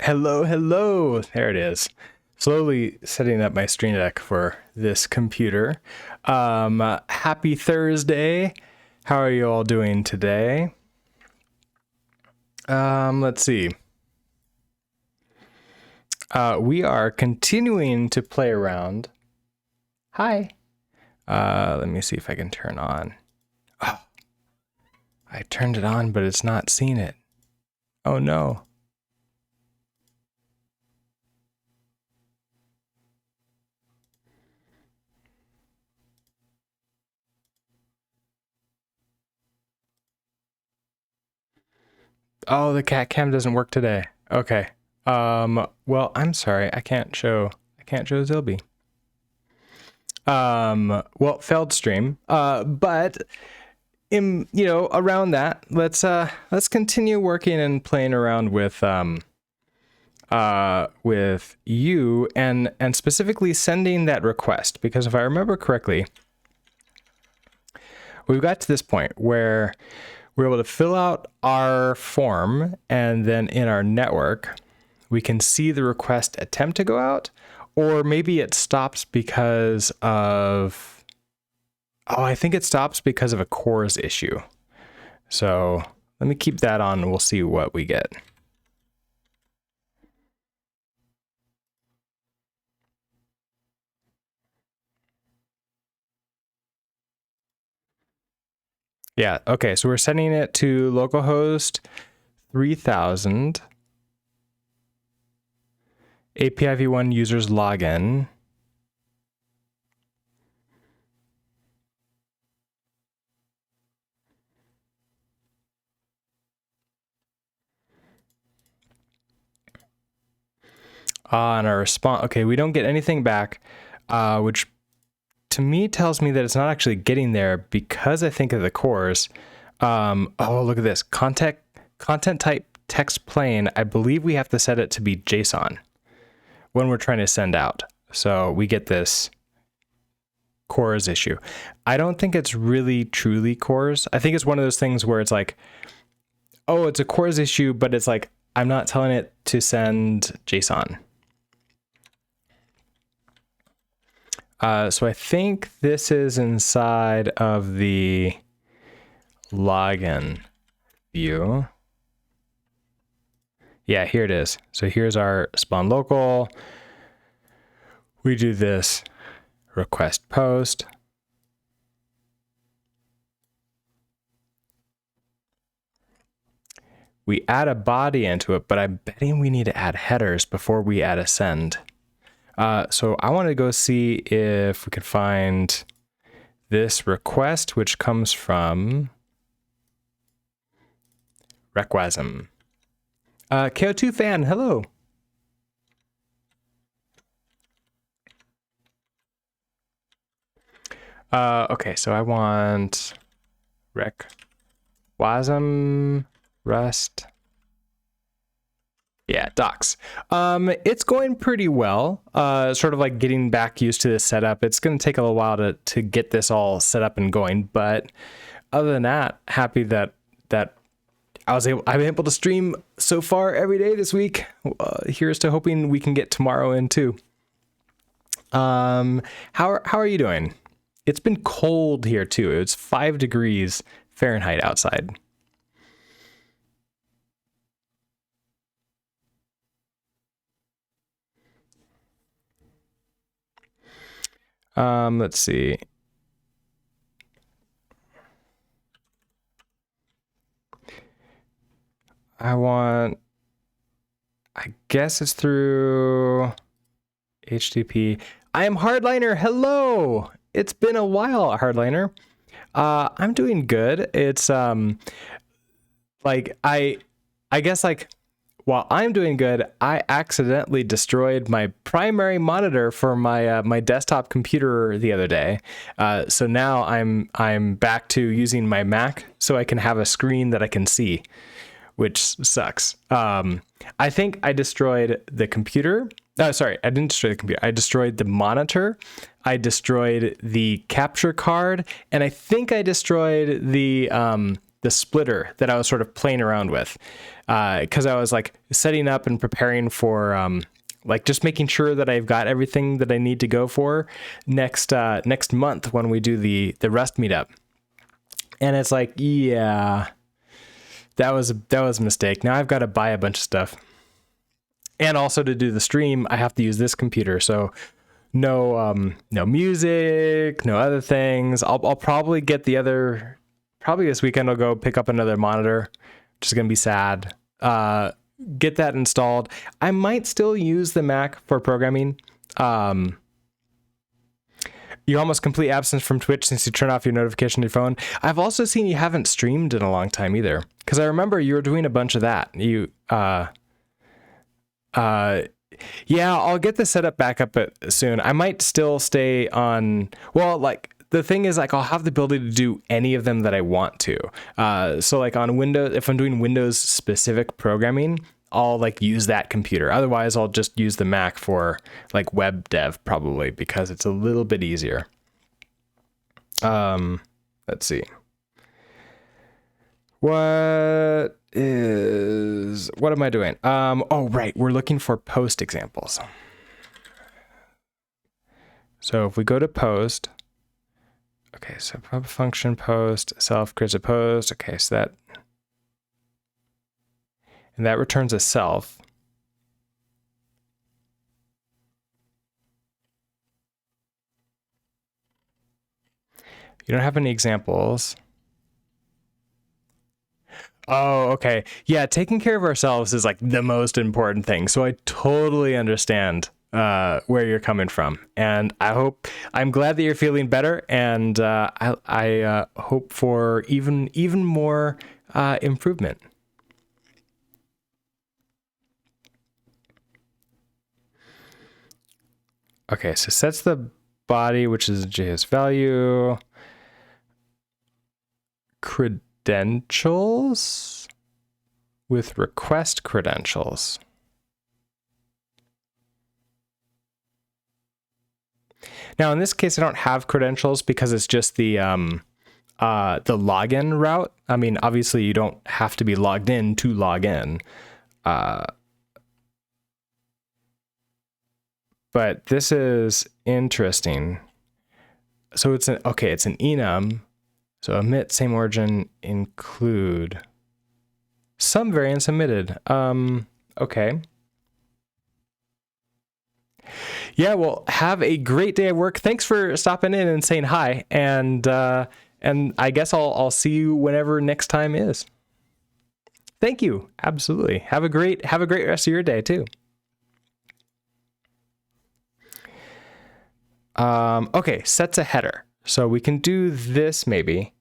Hello, hello. There it is. Slowly setting up my stream deck for this computer. Happy Thursday. How are you all doing today? Let's see. We are continuing to play around. Hi. Let me see if I can turn on. Oh, I turned it on, but it's not seeing it. Oh no. Oh, the cat cam doesn't work today. Okay. Well, I'm sorry. I can't show Zilby. Well, failed stream. But around that, let's continue working and playing around with you and specifically sending that request, because if I remember correctly, we've got to this point where we're able to fill out our form, and then in our network, we can see the request attempt to go out, or maybe it stops because of, I think it stops because of a CORS issue. So let me keep that on and we'll see what we get. Yeah, okay, so we're sending it to localhost 3000, API v1 users login. And our response, okay, we don't get anything back, which to me tells me that it's not actually getting there because I think of the CORS. Oh, look at this. Content type text plain. I believe we have to set it to be JSON when we're trying to send out. So we get this CORS issue. I don't think it's really truly CORS. I think it's one of those things where it's like, oh, it's a CORS issue, but it's like, I'm not telling it to send JSON. So I think this is inside of the login view. Yeah, here it is. So here's our spawn local. We do this request post. We add a body into it, but I'm betting we need to add headers before we add a send. So I want to go see if we can find this request, which comes from Requasm. KO2 fan, hello. Okay, so I want Requasm Rust. Yeah, docs. It's going pretty well. Sort of like getting back used to the setup. It's going to take a little while to get this all set up and going, but other than that, happy that I'm able to stream so far every day this week. Here's to hoping we can get tomorrow in too. How are you doing? It's been cold here too. It's 5 degrees Fahrenheit outside. Let's see. I guess it's through HTTP. I am Hardliner. Hello. It's been a while, Hardliner. I'm doing good. It's like I guess like while I'm doing good, I accidentally destroyed my primary monitor for my my desktop computer the other day. So now I'm back to using my Mac so I can have a screen that I can see, which sucks. I think I destroyed the computer. Sorry, I didn't destroy the computer. I destroyed the monitor. I destroyed the capture card, and I think I destroyed the splitter that I was sort of playing around with, because I was like setting up and preparing for like just making sure that I've got everything that I need to go for next month when we do the Rust meetup. And it's like, yeah, that was a mistake. Now I've got to buy a bunch of stuff. And also to do the stream, I have to use this computer. So no music, no other things. I'll probably get probably this weekend I'll go pick up another monitor, which is going to be sad. Get that installed. I might still use the Mac for programming. You're almost complete absence from Twitch since you turn off your notification on your phone. I've also seen you haven't streamed in a long time either, because I remember you were doing a bunch of that. Yeah, I'll get the setup back up soon. I might still stay on. Well, like the thing is, like I'll have the ability to do any of them that I want to. So like on Windows, if I'm doing Windows specific programming, I'll like use that computer. Otherwise, I'll just use the Mac for like web dev probably, because it's a little bit easier. Let's see. What am I doing? Oh, right. We're looking for post examples. So if we go to post, okay, so pub function post, self creates a post. Okay, so that returns a self. You don't have any examples. Oh, okay. Yeah, taking care of ourselves is like the most important thing. So I totally understand where you're coming from, and I'm glad that you're feeling better, and I hope for even more improvement. Okay, so sets the body, which is JS value. Credentials with request credentials. Now in this case, I don't have credentials because it's just the login route. I mean, obviously you don't have to be logged in to log in. But this is interesting. So it's an enum. So omit same origin, include some variants omitted. Okay. Yeah, well, have a great day at work. Thanks for stopping in and saying hi. And I guess I'll see you whenever next time is. Thank you. Absolutely. Have a great rest of your day too. Okay, sets a header. So we can do this maybe.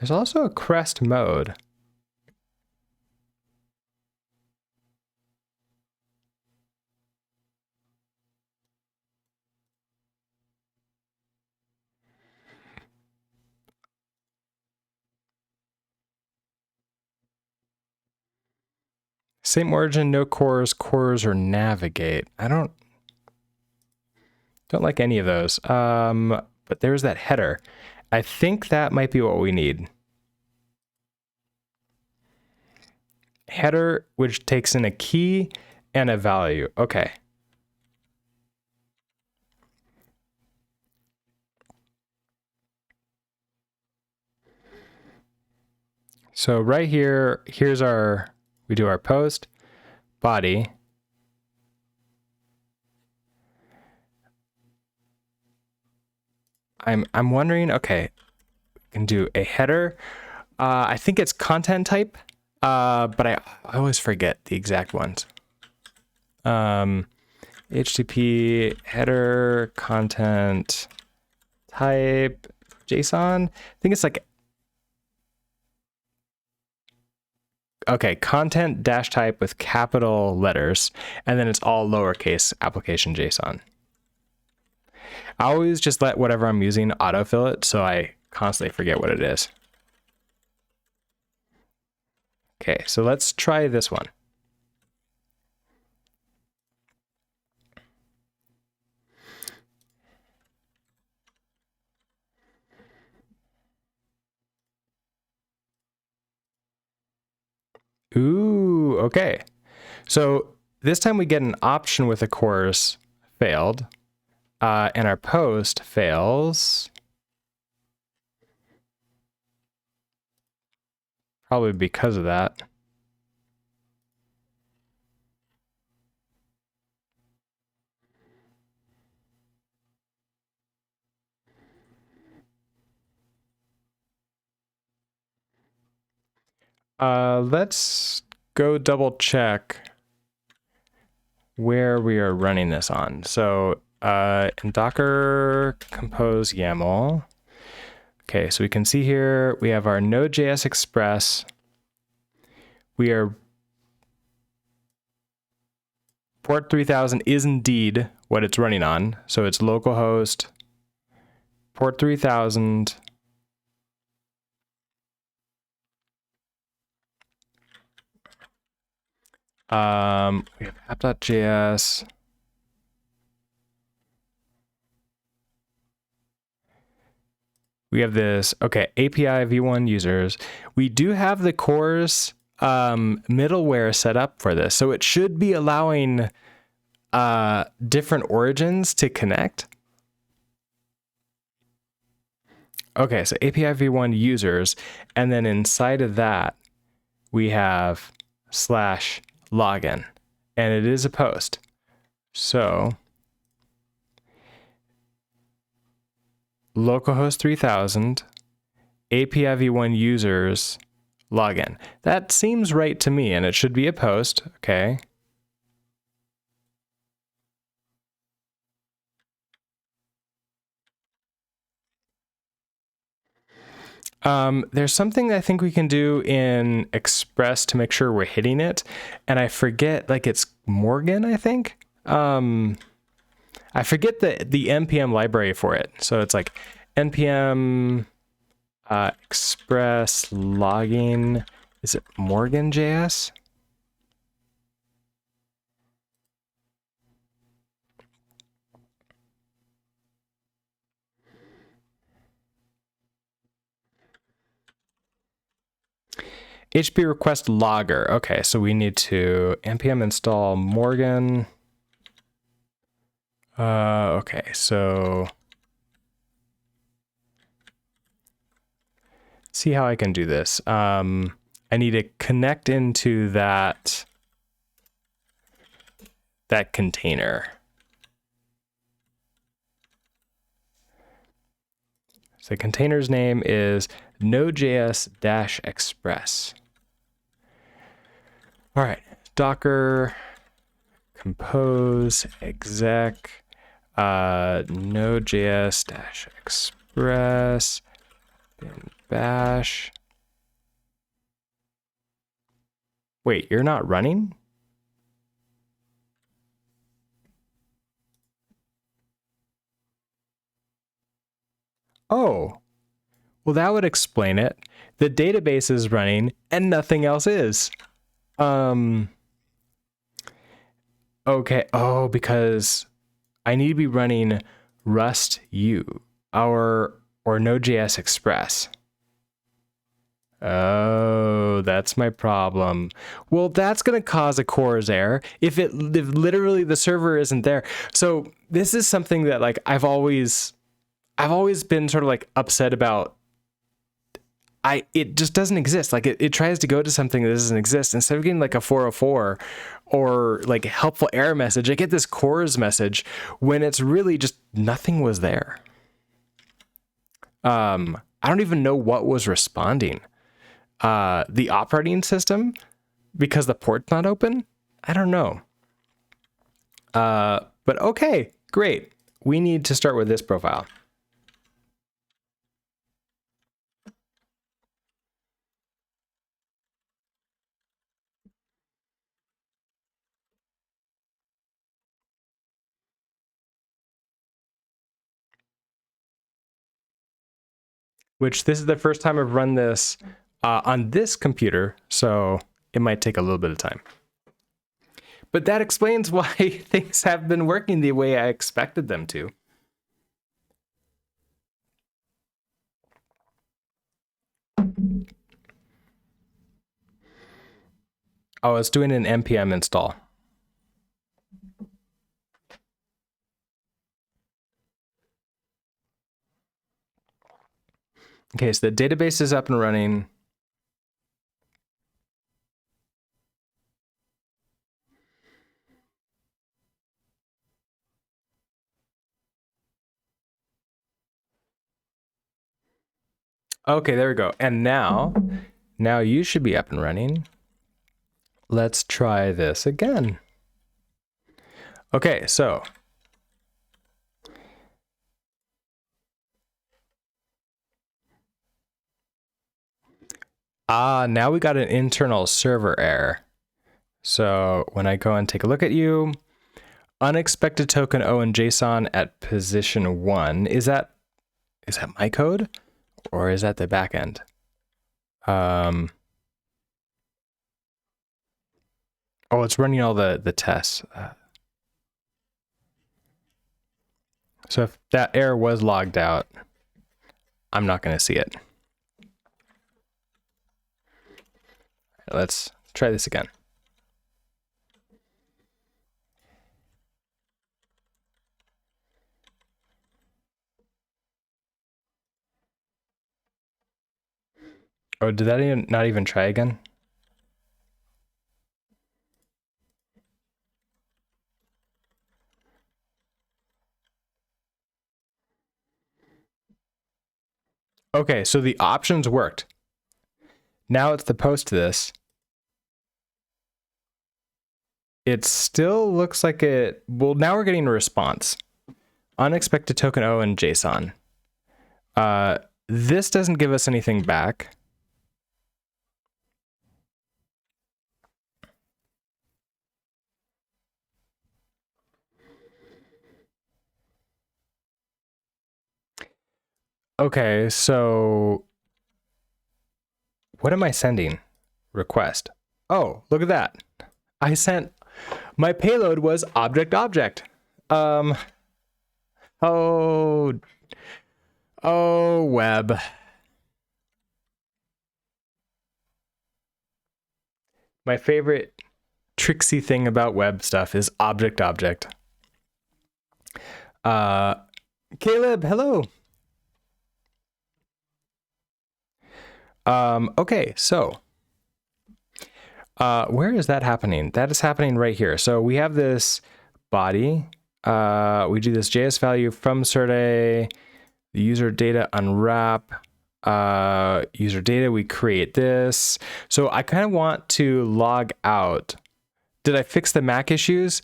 There's also a crest mode. Same origin, no cores, or navigate. I don't like any of those. But there's that header. I think that might be what we need. Header, which takes in a key and a value. Okay. So right here, we do our post, body. I'm wondering, okay, we can do a header. I think it's content type, but I always forget the exact ones. HTTP header content type JSON. I think it's like, okay, content dash type with capital letters, and then it's all lowercase application JSON. I always just let whatever I'm using autofill it, so I constantly forget what it is. Okay, so let's try this one. Ooh, okay. So this time we get an option with a course failed, and our post fails. Probably because of that. Let's go double check where we are running this on. So in Docker compose YAML. Okay, so we can see here we have our Node.js Express. We are port 3000 is indeed what it's running on. So it's localhost port 3000. We have app.js. We have this, okay, API v1 users. We do have the CORS middleware set up for this. So it should be allowing different origins to connect. Okay, so API v1 users. And then inside of that, we have /login. And it is a post. So localhost 3000, API v1 users, login. That seems right to me, and it should be a post, okay? There's something I think we can do in Express to make sure we're hitting it, and I forget, like it's Morgan, I think? I forget the npm library for it. So it's like npm express logging. Is it Morgan.js? HB request logger. Okay, so we need to npm install Morgan. Okay, so see how I can do this. I need to connect into that container. So the container's name is Node.js-express. All right, Docker compose exec Node.js-express bin bash. Wait, you're not running? Oh, well, that would explain it. The database is running and nothing else is. Okay. Oh, because I need to be running Rust U or Node.js Express. Oh, that's my problem. Well, that's going to cause a CORS error if literally the server isn't there. So this is something that like I've always been sort of like upset about. It just doesn't exist. Like it tries to go to something that doesn't exist. Instead of getting like a 404 or like a helpful error message, I get this CORS message when it's really just nothing was there. I don't even know what was responding. The operating system, because the port's not open? I don't know. But okay, great. We need to start with this profile. Which this is the first time I've run this on this computer, so it might take a little bit of time. But that explains why things have been working the way I expected them to. Oh, it's doing an npm install. Okay, so the database is up and running. Okay, there we go. And now you should be up and running. Let's try this again. Okay, so now we got an internal server error. So when I go and take a look at you, unexpected token O in JSON at position 1. Is that my code or is that the backend? Oh, it's running all the tests. So if that error was logged out, I'm not going to see it. Let's try this again. Oh, did that not even try again? Okay, so the options worked. Now it's the post this. It still looks like it. Well, now we're getting a response. Unexpected token O in JSON. This doesn't give us anything back. Okay, so what am I sending? Request. Oh, look at that. I sent, my payload was object. Oh, web. My favorite tricksy thing about web stuff is object. Caleb, hello. Okay, so where is that happening? That is happening right here. So we have this body. We do this JS value from Survey, the user data unwrap, user data, we create this. So I kind of want to log out. Did I fix the Mac issues?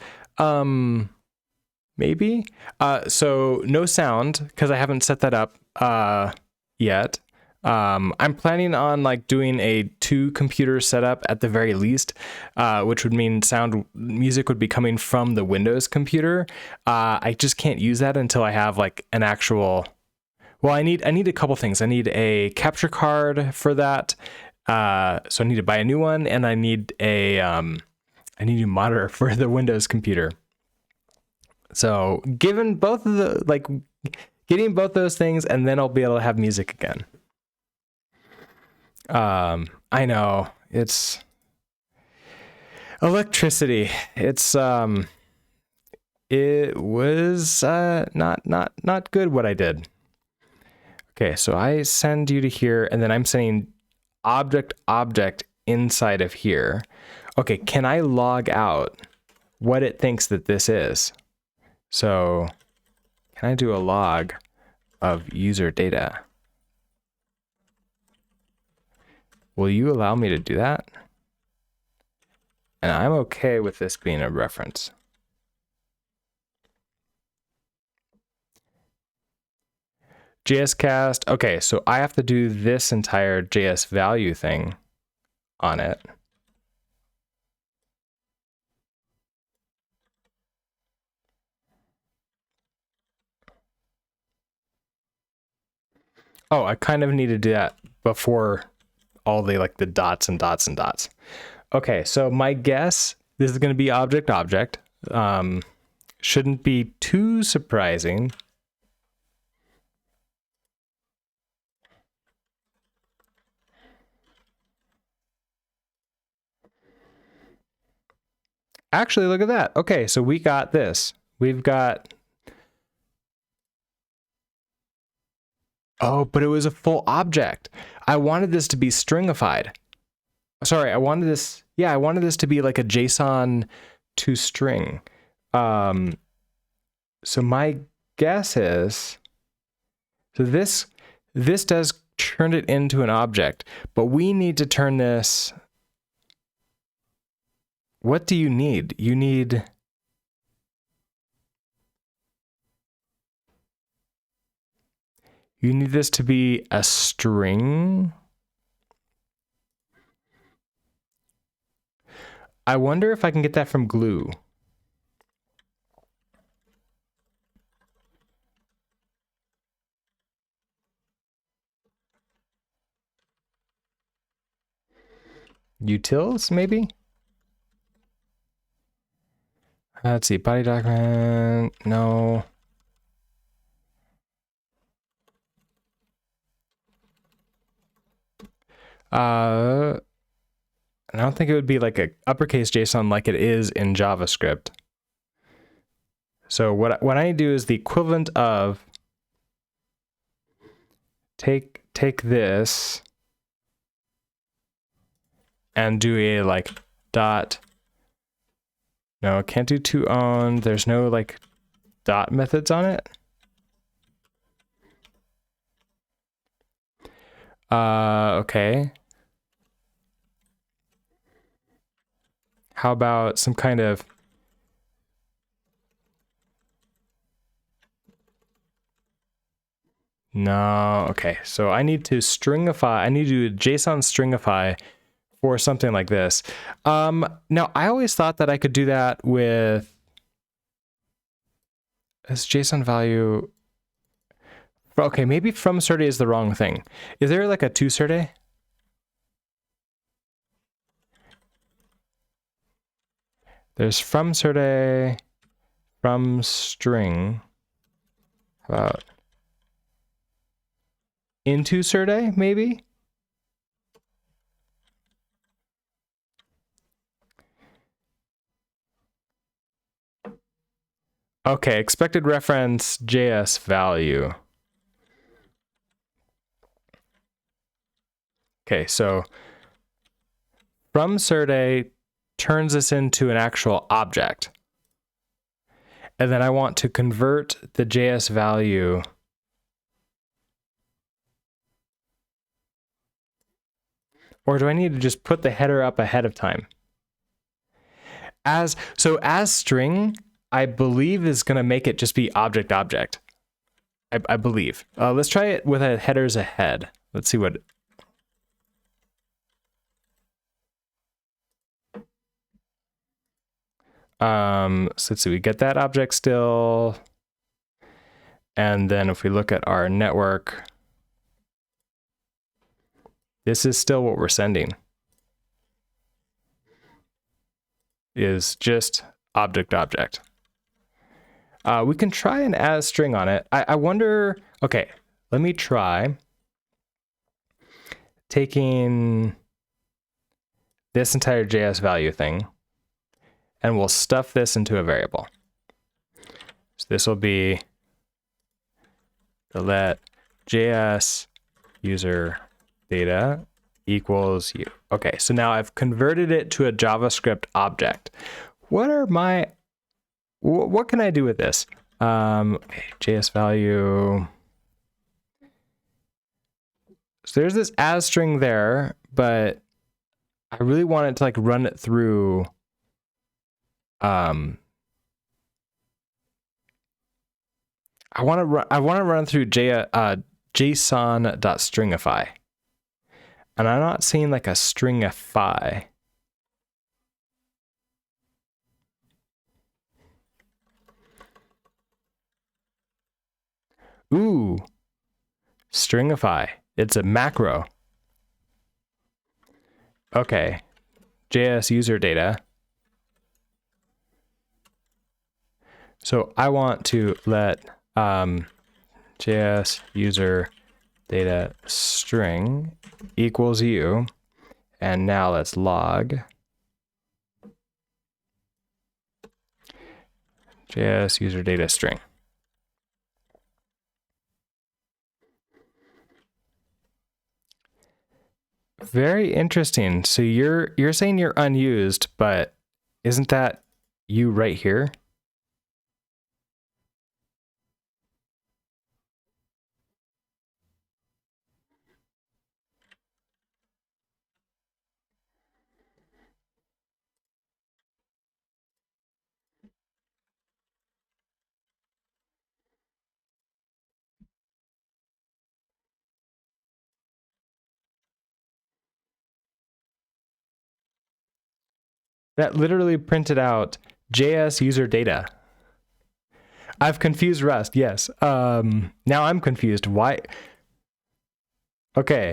Maybe. So no sound because I haven't set that up yet. I'm planning on like doing a 2-computer setup at the very least, which would mean music would be coming from the Windows computer. I just can't use that until I have like an actual. Well, I need a couple things. I need a capture card for that, so I need to buy a new one, and I need a monitor for the Windows computer. So, given both of the getting both those things, and then I'll be able to have music again. I know it's electricity. It's it was not good what I did. Okay, so I send you to here, and then I'm sending object inside of here. Okay, can I log out what it thinks that this is? So can I do a log of user data? Will you allow me to do that? And I'm okay with this being a reference. JSCast. Okay, so I have to do this entire JS value thing on it. Oh, I kind of need to do that before all the the dots and dots and dots. Okay, so my guess, this is going to be object. Shouldn't be too surprising. actually, look at that. Okay, so we got this. We've got... Oh, but it was a full object. I wanted this to be stringified. Sorry, I wanted this... Yeah, I wanted this to be like a JSON to string. So my guess is... So this does turn it into an object, but we need to turn this... What do you need? You need... You need this to be a string. I wonder if I can get that from glue. Utils, maybe? Let's see, body document, no. I don't think it would be like a uppercase JSON like it is in JavaScript. So what I need to do is the equivalent of take this and do a like dot. No, I can't do toOwn. There's no like dot methods on it. Okay. How about some kind of... No, okay. So I need to stringify, I need to do JSON stringify for something like this. Now I always thought that I could do that with this JSON value. Okay, maybe from Serde is the wrong thing. Is there like a to Serde? There's from Serde, from string. How about into Serde, maybe? Okay, expected reference JS value. Okay, so from Serde turns this into an actual object. And then I want to convert the JS value or do I need to just put the header up ahead of time? As string, I believe is going to make it just be object. I believe. Let's try it with a headers ahead. Let's see what... So let's see, we get that object still. And then if we look at our network, this is still what we're sending. Is just object. We can try an as string on it. I wonder, okay, let me try taking this entire JS value thing and we'll stuff this into a variable. So this will be let JS user data equals you. Okay, so now I've converted it to a JavaScript object. What can I do with this? Okay, JS value. So there's this as string there, but I really wanted to like run it through. I want to run through JSON.stringify. And I'm not seeing like a stringify. Ooh, stringify. It's a macro. Okay, JS user data. So I want to let JS user data string equals you. And now let's log. JS user data string. Very interesting. So you're saying you're unused, but isn't that you right here? That literally printed out JS user data. I've confused Rust, yes. Now I'm confused. Why? Okay.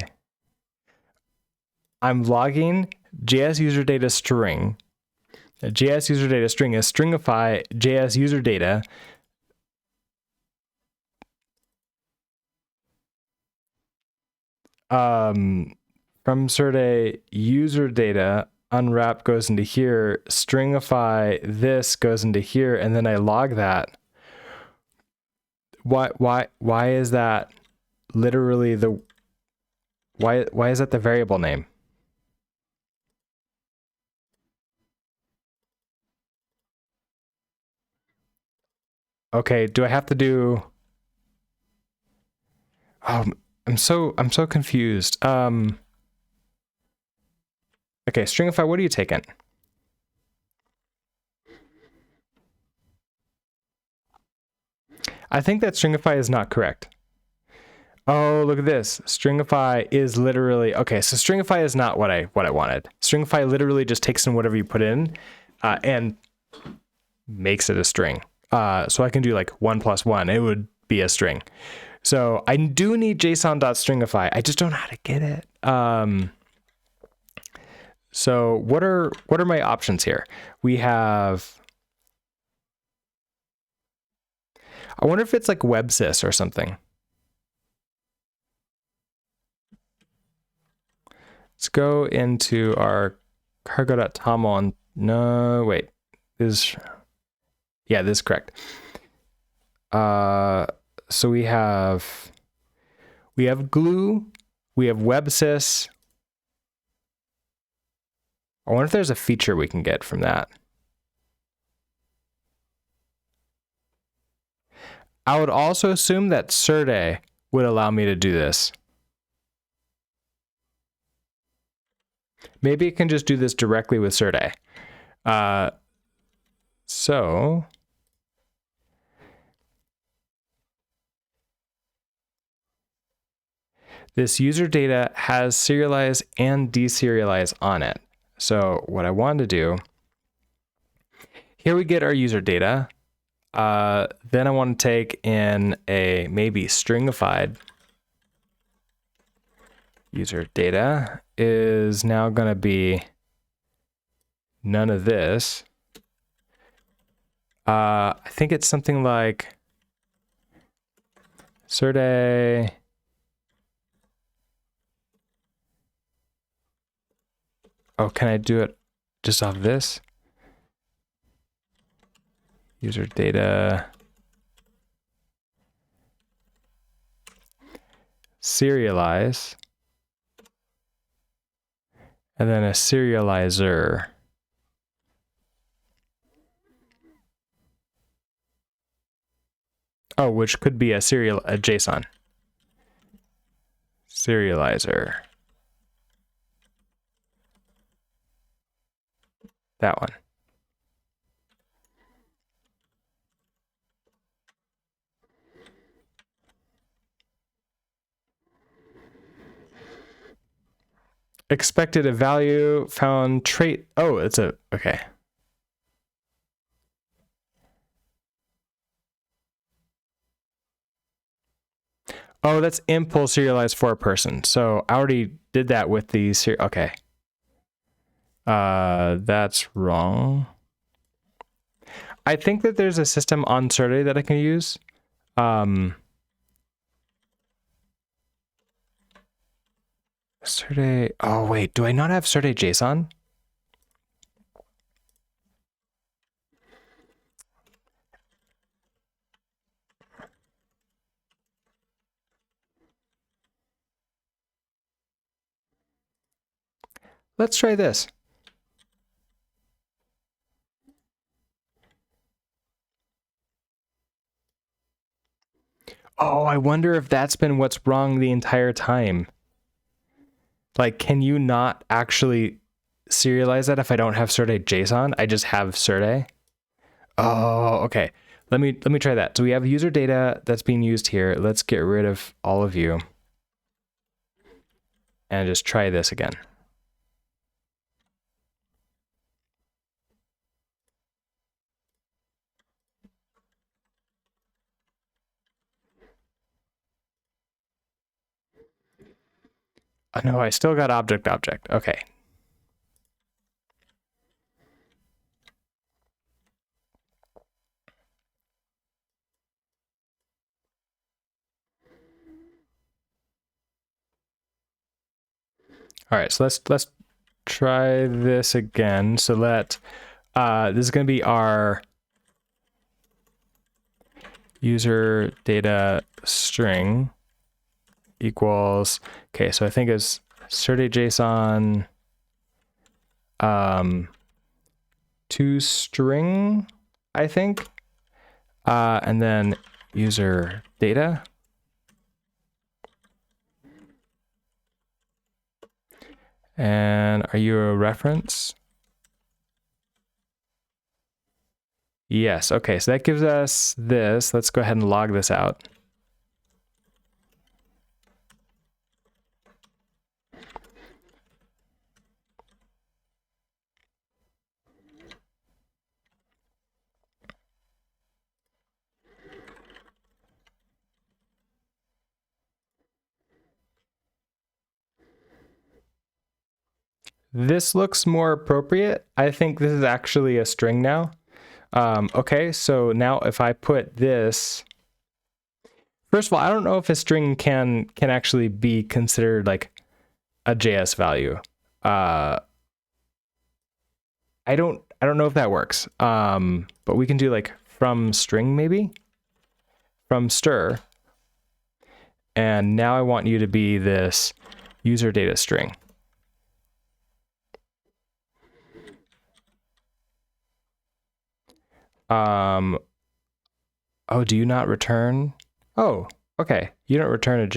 I'm logging JS user data string. JS user data string is stringify JS user data. From Serde user data, unwrap goes into here, stringify this goes into here, and then I log that. Why is that literally the why is that the variable name? Okay, do I have to do I'm so confused. Okay, stringify, what are you taking? I think that stringify is not correct. Oh, look at this. Stringify is literally, okay, so stringify is not what I wanted. Stringify literally just takes in whatever you put in and makes it a string. So I can do like 1 + 1, it would be a string. So I do need JSON.stringify. I just don't know how to get it. So what are my options here? We have, I wonder if it's like WebSys or something. Let's go into our cargo.toml. No, wait. This is correct. So we have glue, we have WebSys. I wonder if there's a feature we can get from that. I would also assume that Serde would allow me to do this. Maybe it can just do this directly with Serde. So this user data has serialize and deserialize on it. So what I want to do, here we get our user data. Then I want to take in a maybe stringified user data is now going to be none of this. I think it's something like Serde oh, can I do it just off this? User data serialize and then a serializer. Oh, which could be a JSON. Serializer. That one. Expected a value found trait. Oh, it's a, okay. Oh, that's impulse serialized for a person. So I already did that with the, okay. That's wrong. I think that there's a system on Serde that I can use. Serde, oh wait, do I not have Serde JSON? let's try this. Oh, I wonder if that's been what's wrong the entire time. Like, can you not actually serialize that if I don't have Serde JSON? I just have Serde. Oh, okay. Let me try that. So we have user data that's being used here. Let's get rid of all of you and just try this again. Oh, no, I still got object. Okay. All right, so let's try this again. So this is going to be our user data string equals, okay, so I think it's Serde JSON to string, I think, and then user data. And are you a reference? Yes, okay, so that gives us this. Let's go ahead and log this out. This looks more appropriate. I think this is actually a string now. Okay, so now if I put this, first of all, I don't know if a string can actually be considered like a JS value. I don't know if that works. But we can do like from string maybe, from stir. And now I want you to be this user data string. Oh, do you not return? Oh, okay. You don't return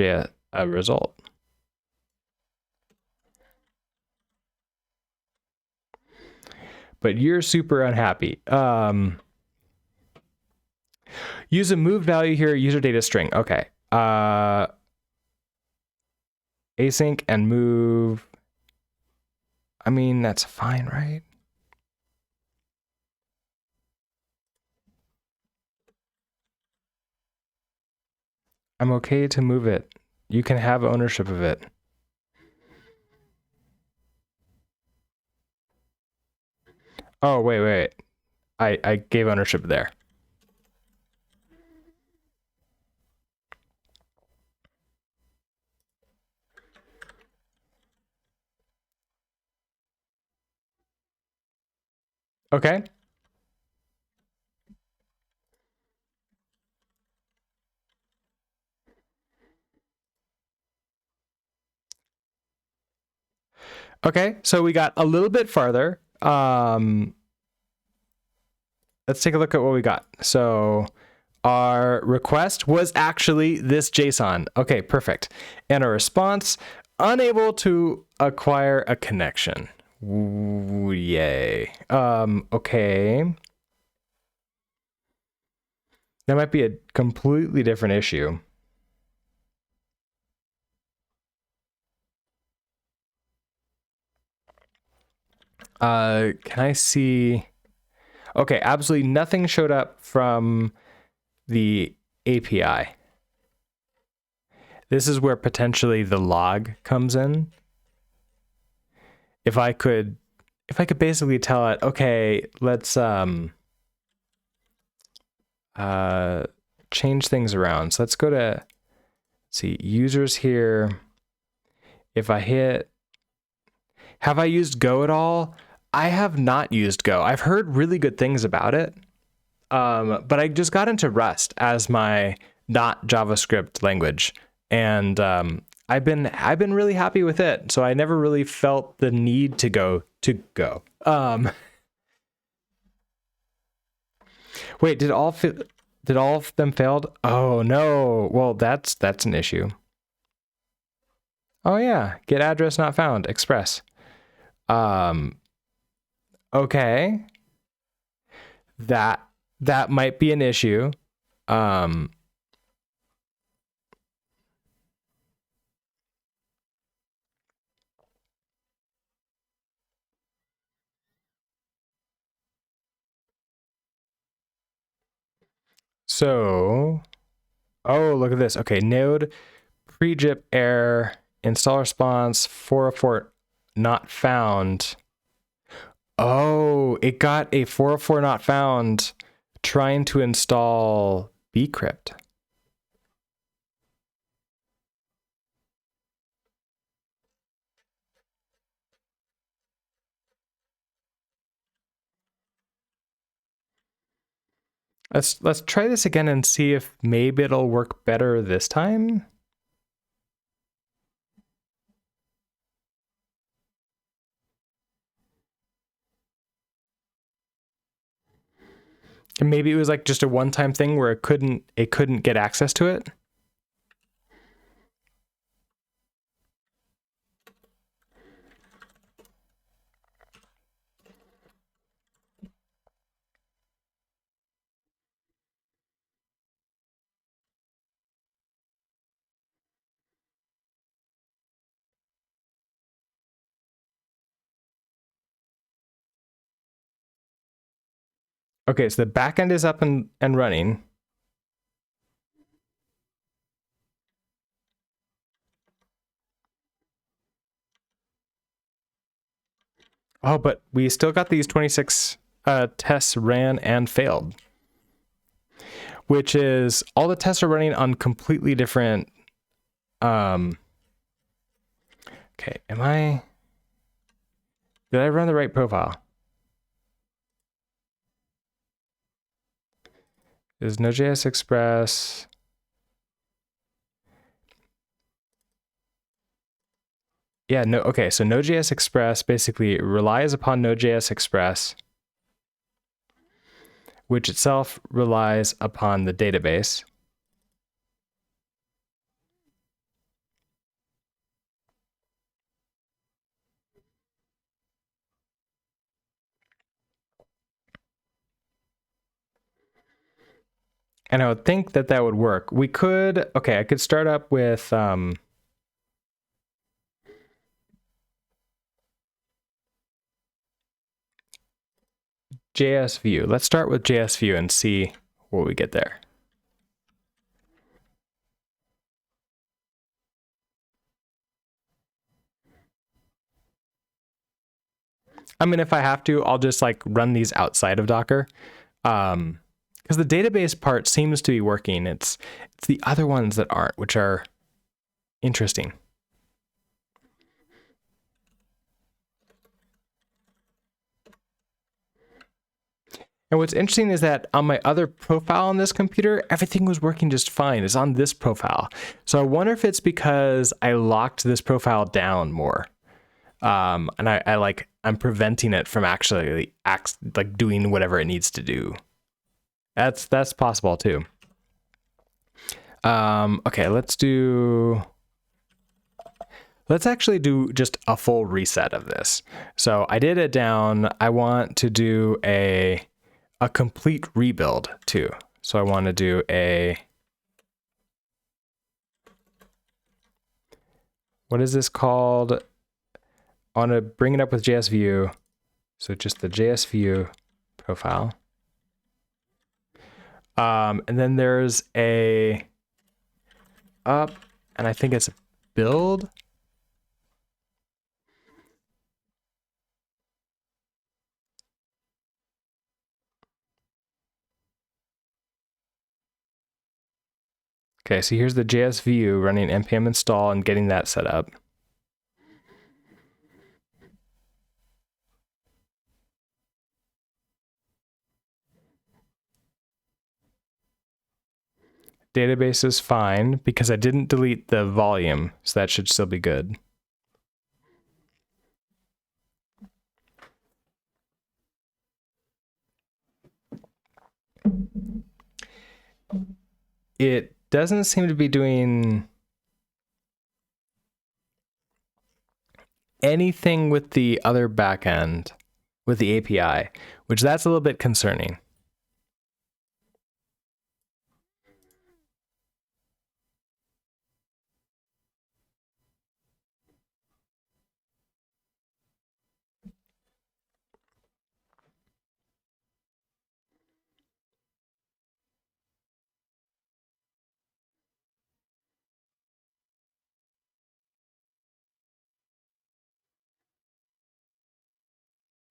a result. But you're super unhappy. Use a move value here, user data string. Okay. Async and move. I mean, that's fine, right? I'm okay to move it. You can have ownership of it. Oh, wait. I gave ownership there. Okay. Okay, so we got a little bit farther. Let's take a look at what we got. So our request was actually this JSON. Okay, perfect. And our response, unable to acquire a connection. Ooh, yay. Okay. That might be a completely different issue. Can I see? Okay, absolutely nothing showed up from the API. This is where potentially the log comes in. If I could basically tell it, okay, let's change things around. So let's go to, let's see, users here. If I hit, have I used Go at all? I have not used Go. I've heard really good things about it. But I just got into Rust as my not JavaScript language. And I've been really happy with it. So I never really felt the need to go. Wait, did all of them failed? Oh no. Well, that's an issue. Oh yeah, get address not found, express. Okay. That might be an issue. So, oh, look at this. Okay, node pre-jip error, install response 404 not found. Oh, it got a 404 not found trying to install bcrypt. Let's try this again and see if maybe it'll work better this time. And maybe it was like just a one-time thing where it couldn't get access to it. Okay, so the backend is up and running. Oh, but we still got these 26 tests ran and failed, which is all the tests are running on completely different. Okay, did I run the right profile? Is Node.js Express? Yeah, no. Okay, so Node.js Express basically relies upon Node.js Express, which itself relies upon the database. And I would think that would work. We could, okay, I could start up with JS View. Let's start with JS View and see what we get there. I mean, if I have to, I'll just like run these outside of Docker. Because the database part seems to be working. It's the other ones that aren't, which are interesting. And what's interesting is that on my other profile on this computer, everything was working just fine. It's on this profile. So I wonder if it's because I locked this profile down more. And I'm preventing it from actually doing whatever it needs to do. That's possible too. Okay, let's actually do just a full reset of this. So I did it down. I want to do a complete rebuild too. So I want to do what is this called? I want to bring it up with JS View. So just the JS View profile. And then there's a up, and I think it's a build. Okay, so here's the JS View running npm install and getting that set up. Database is fine because I didn't delete the volume, so that should still be good. It doesn't seem to be doing anything with the other backend, with the API, which that's a little bit concerning.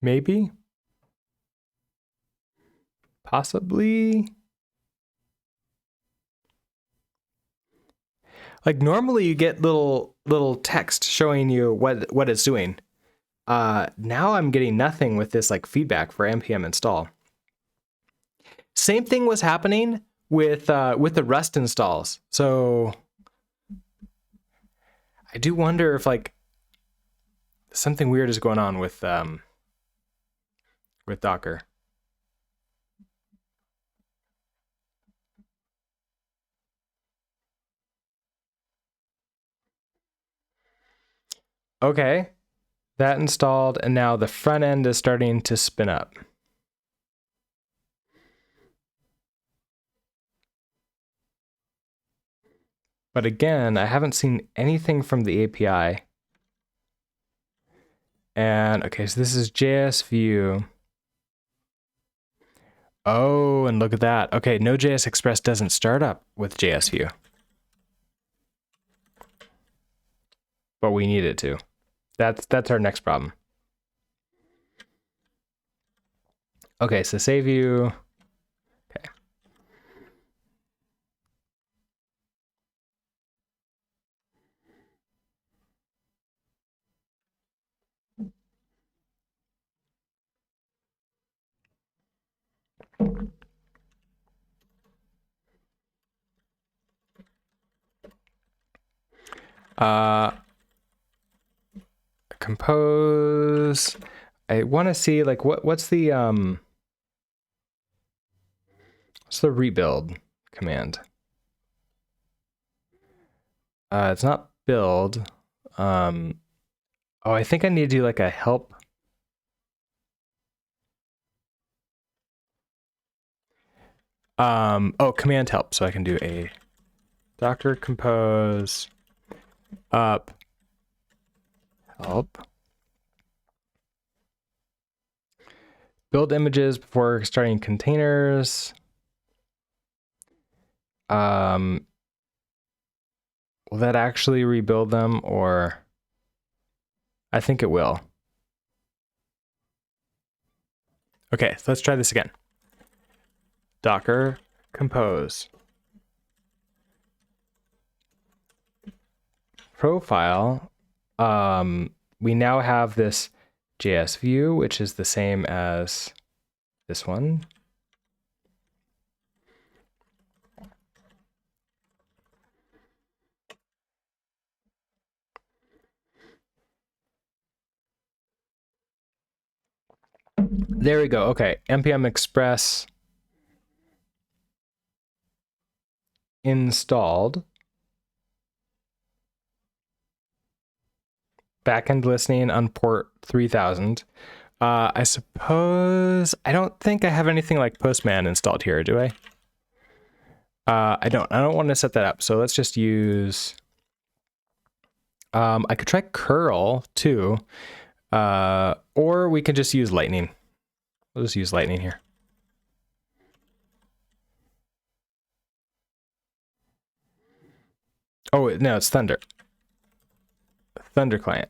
Maybe? Possibly? Like normally you get little text showing you what it's doing. Now I'm getting nothing with this like feedback for npm install. Same thing was happening with the Rust installs. So I do wonder if like something weird is going on with Docker. Okay, that installed, and now the front end is starting to spin up. But again, I haven't seen anything from the API. And okay, so this is JS View. Oh, and look at that. Okay, Node.js Express doesn't start up with JS View. But we need it to. That's our next problem. Okay, so save you. Okay. Compose. I want to see like what's the rebuild command? It's not build. Oh, I think I need to do like a help. Oh, command help. So I can do a docker compose up help. Build images before starting containers. Will that actually rebuild them, or I think it will. Okay, so let's try this again. Docker compose profile. We now have this JS view, which is the same as this one. There we go. Okay, npm express installed. Backend listening on port 3000. I suppose I don't think I have anything like Postman installed here, do I? I don't want to set that up. So let's just use. I could try curl too, or we could just use lightning. We'll just use lightning here. Oh no, it's Thunder. Thunder client.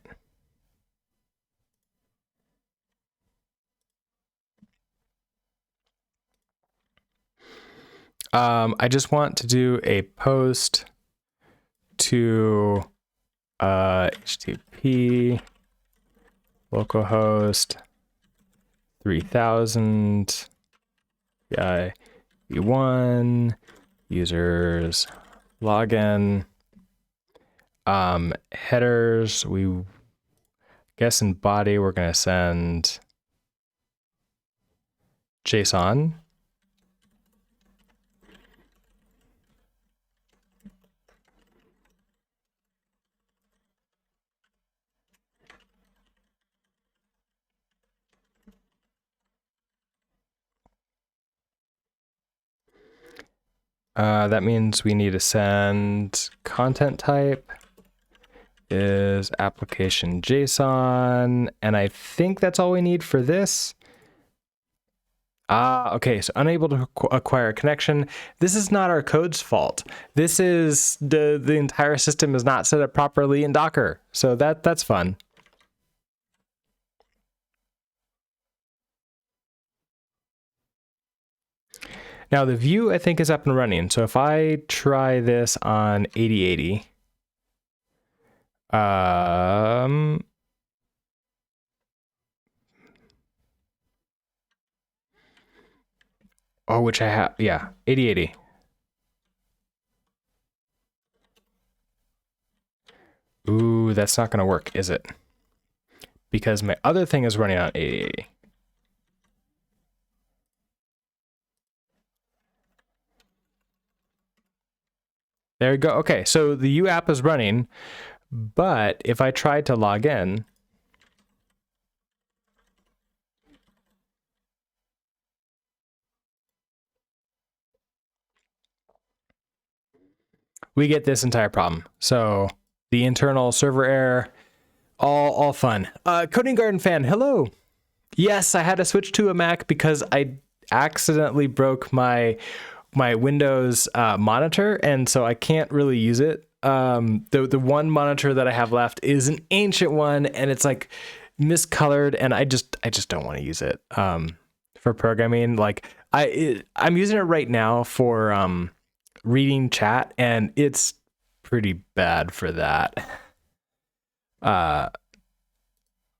I just want to do a post to HTTP localhost 3000 E1 users login. Headers, we guess in body we're going to send JSON. That means we need to send content type is application JSON, and I think that's all we need for this. Okay, so unable to acquire a connection. This is not our code's fault. This is the entire system is not set up properly in Docker. So that's fun. Now the view I think is up and running. So if I try this on 8080, oh, which I have, yeah, 8080. Ooh, that's not gonna work, is it? Because my other thing is running on 8080. There we go. Okay, so the Yew app is running, but if I tried to log in, we get this entire problem. So the internal server error, all fun. Coding Garden fan, hello. Yes, I had to switch to a Mac because I accidentally broke my Windows monitor, and so I can't really use it. The one monitor that I have left is an ancient one, and it's like miscolored, and I just don't want to use it for programming. Like I'm using it right now for reading chat, and it's pretty bad for that.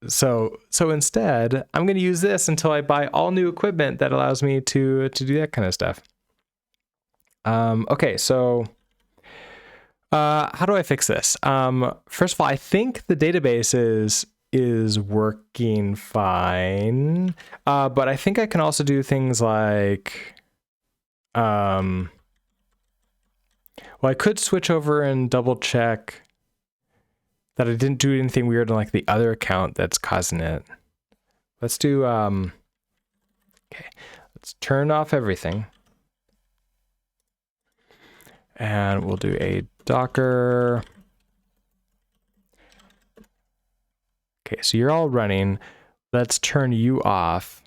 So instead, I'm going to use this until I buy all new equipment that allows me to do that kind of stuff. Okay, so how do I fix this? First of all, I think the database is working fine, but I think I can also do things like, well, I could switch over and double check that I didn't do anything weird on like the other account that's causing it. Let's do, okay, let's turn off everything. And we'll do a Docker. Okay, so you're all running. Let's turn you off.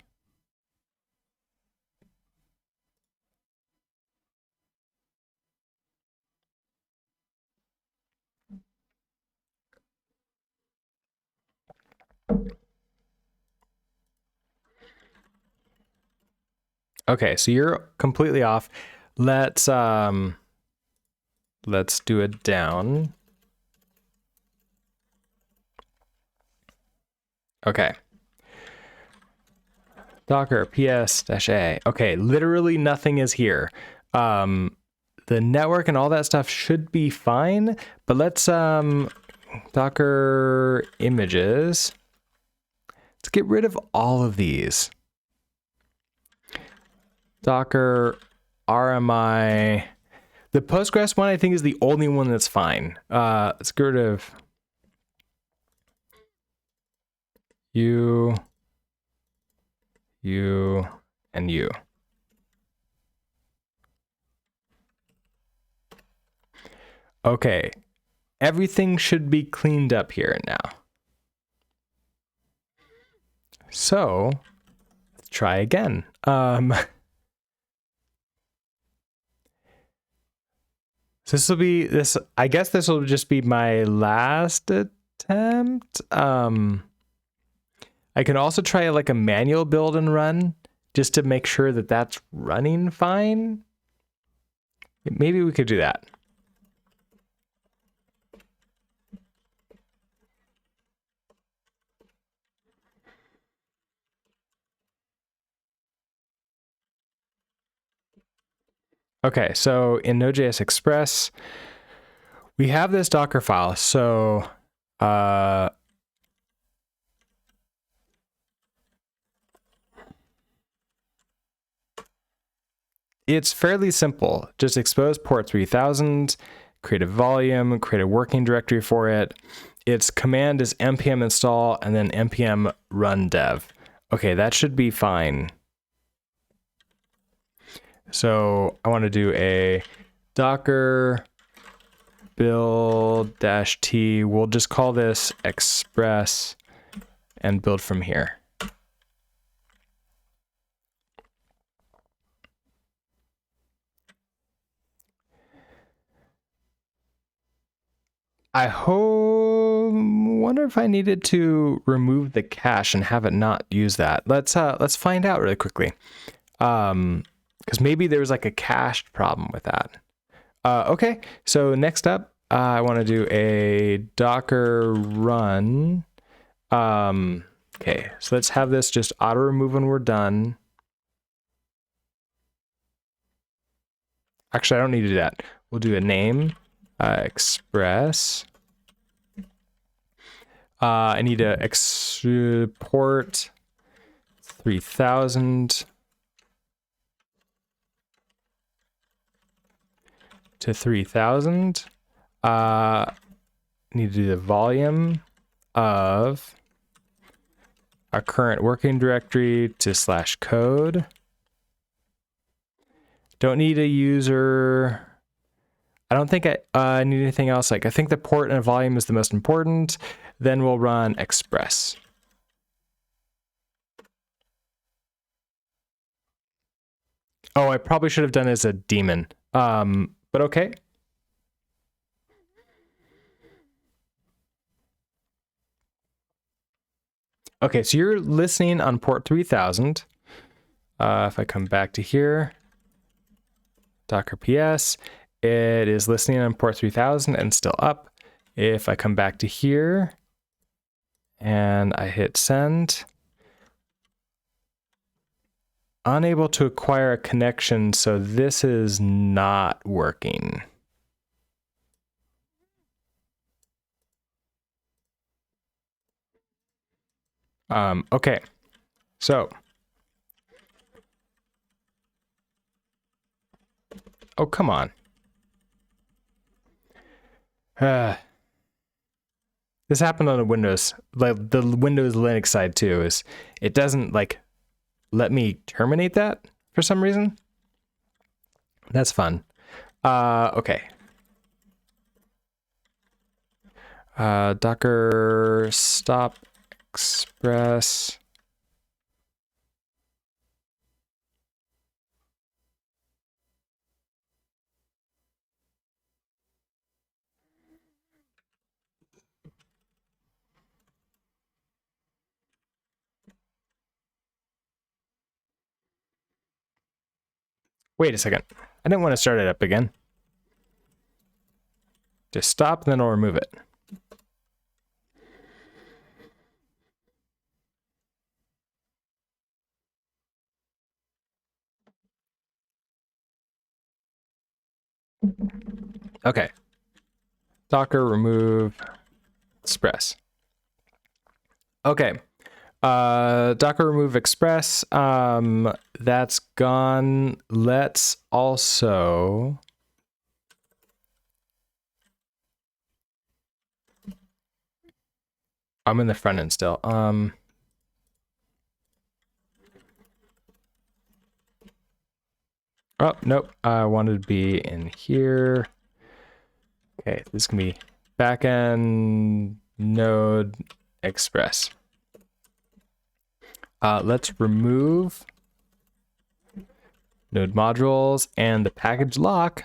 Okay, so you're completely off. Let's do it down. Okay. Docker ps-a. Okay, literally nothing is here. The network and all that stuff should be fine, but let's Docker images. Let's get rid of all of these. Docker RMI. The Postgres one I think is the only one that's fine. Let's get rid of you, and you. Okay, everything should be cleaned up here now. So let's try again. So this will be this. I guess this will just be my last attempt. I can also try like a manual build and run just to make sure that that's running fine. Maybe we could do that. Okay, so in Node.js Express, we have this Docker file. So it's fairly simple. Just expose port 3000, create a volume, create a working directory for it. Its command is npm install and then npm run dev. Okay, that should be fine. So I want to do a docker build -t. We'll just call this express and build from here. Wonder if I needed to remove the cache and have it not use that. Let's find out really quickly. Because maybe there was like a cached problem with that. Okay, so next up, I want to do a Docker run. Okay, so let's have this just auto remove when we're done. Actually, I don't need to do that. We'll do a name, express. I need to export 3000 to 3000. Need to do the volume of our current working directory to /code. Don't need a user. I don't think I need anything else. Like I think the port and volume is the most important. Then we'll run express. Oh, I probably should have done it as a daemon. But okay. Okay, so you're listening on port 3000. If I come back to here, Docker PS, it is listening on port 3000 and still up. If I come back to here and I hit send, unable to acquire a connection, so this is not working. Okay, so. Oh, come on. This happened on the Windows, like the Windows Linux side too, is it doesn't like let me terminate that for some reason. That's fun. Okay. Docker stop express. Wait a second. I didn't want to start it up again. Just stop, and then I'll remove it. Okay. Docker remove express. Okay. Docker remove express. That's gone. Let's also. I'm in the front end still. Oh, nope. I wanted to be in here. Okay, this can be backend node express. Let's remove node modules and the package lock.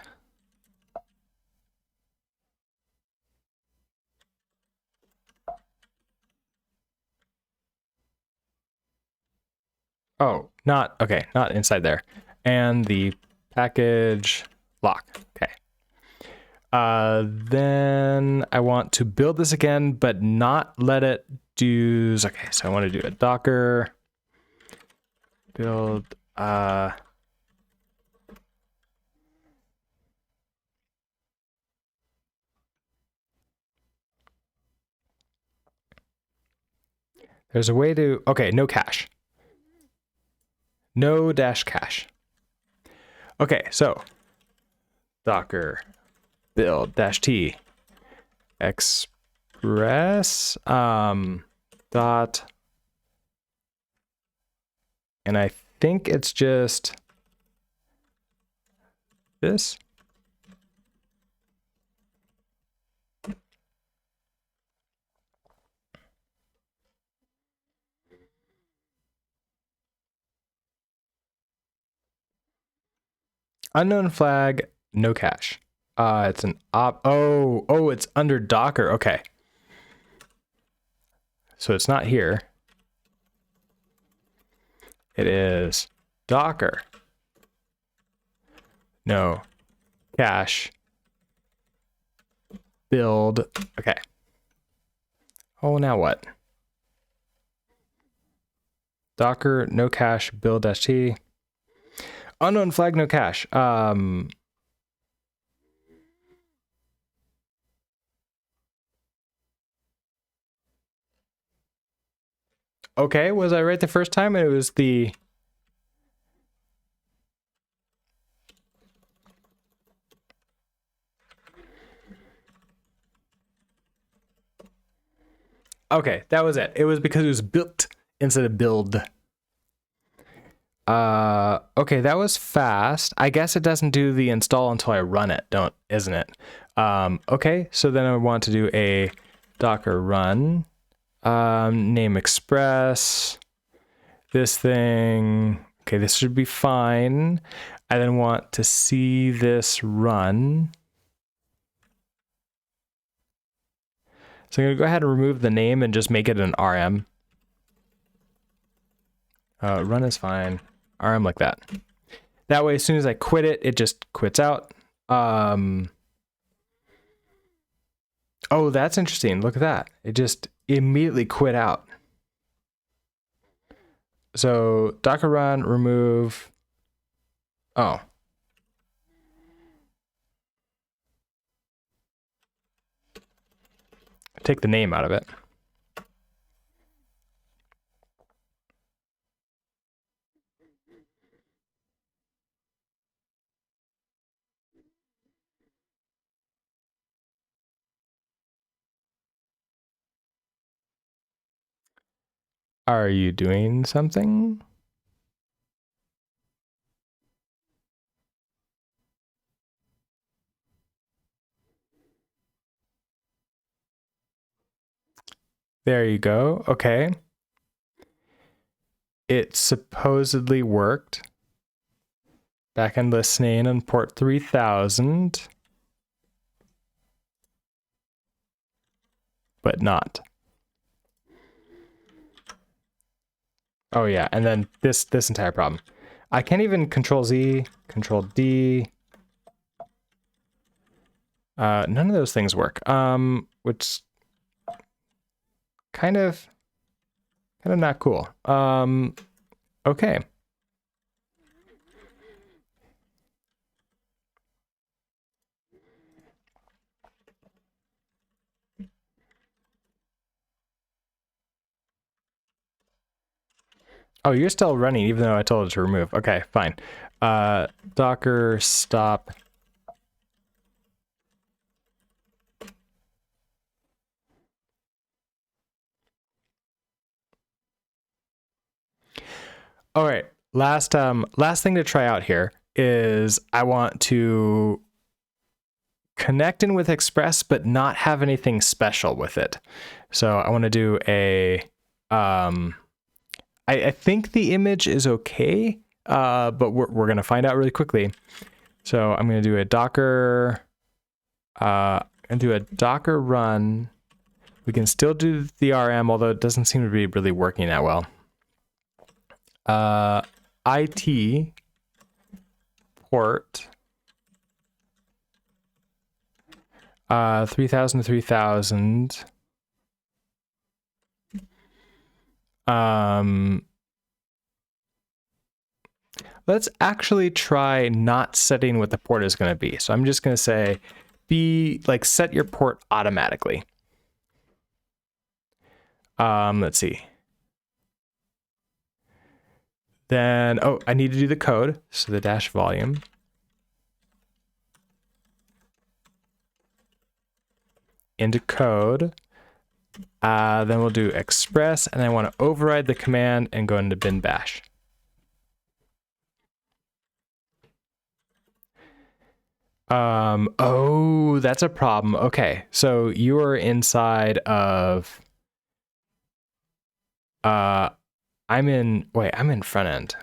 Oh, not inside there. And the package lock. Okay. Then I want to build this again, but not let it do. Okay, so I want to do a Docker build. There's a way to, okay, no cache. No dash cache. Okay, so docker build dash t express dot, and I think it's just this. Unknown flag, no cache. It's an oh, it's under Docker. Okay. So it's not here. It is Docker. No cache. Build. Okay. Oh, now what? Docker, no cache, build -t. Unknown flag, no cache. Okay, was I right the first time? It was the... Okay, that was it. It was because it was built instead of build. Okay, that was fast. I guess it doesn't do the install until I run it, isn't it? Okay, so then I want to do a docker run, name express, this thing. Okay, this should be fine. I then want to see this run. So I'm gonna go ahead and remove the name and just make it an RM. Run is fine. RM like that. That way, as soon as I quit it, it just quits out. Oh, that's interesting. Look at that. It just immediately quit out. So docker run, remove. Oh. Take the name out of it. Are you doing something? There you go. Okay. It supposedly worked. Backend listening on port 3000. But not. Oh yeah, and then this entire problem. I can't even Control Z, Control D. None of those things work. Which kind of not cool. Okay. Oh, you're still running even though I told it to remove. Okay, fine. Docker stop. All right, last thing to try out here is I want to connect in with Express, but not have anything special with it. So I want to do a, I think the image is okay, but we're going to find out really quickly. So I'm going to do a Docker, and do a Docker run. We can still do the RM, although it doesn't seem to be really working that well. IT port 3000 to 3000. Let's actually try not setting what the port is going to be. So I'm just going to say set your port automatically. Let's see. Then, oh, I need to do the code. So the dash volume. Into code. Then we'll do express, and I want to override the command and go into bin bash. Oh, that's a problem. Okay, so you are inside of, I'm in front end.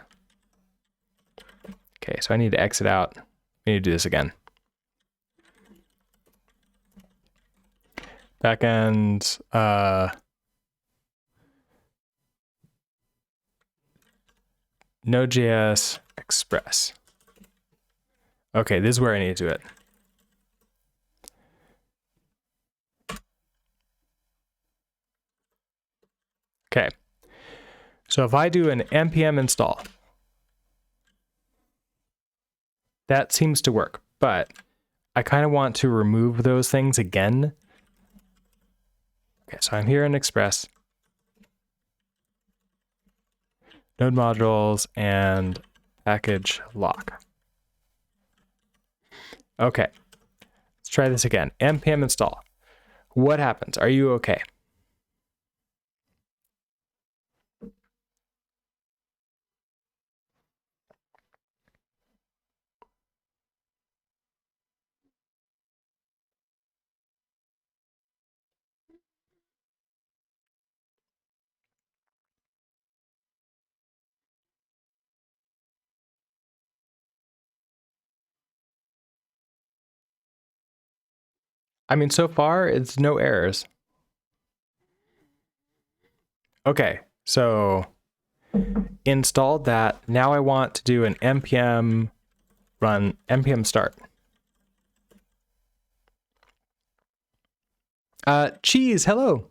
Okay, so I need to exit out. I need to do this again. Backend, Node.js Express. Okay, this is where I need to do it. Okay, so if I do an npm install, that seems to work, but I kind of want to remove those things again. Okay, so I'm here in Express, node modules, and package lock. Okay, let's try this again. npm install. What happens? Are you okay? I mean, so far, it's no errors. Okay, so installed that. Now I want to do an npm run, npm start. Cheese, hello.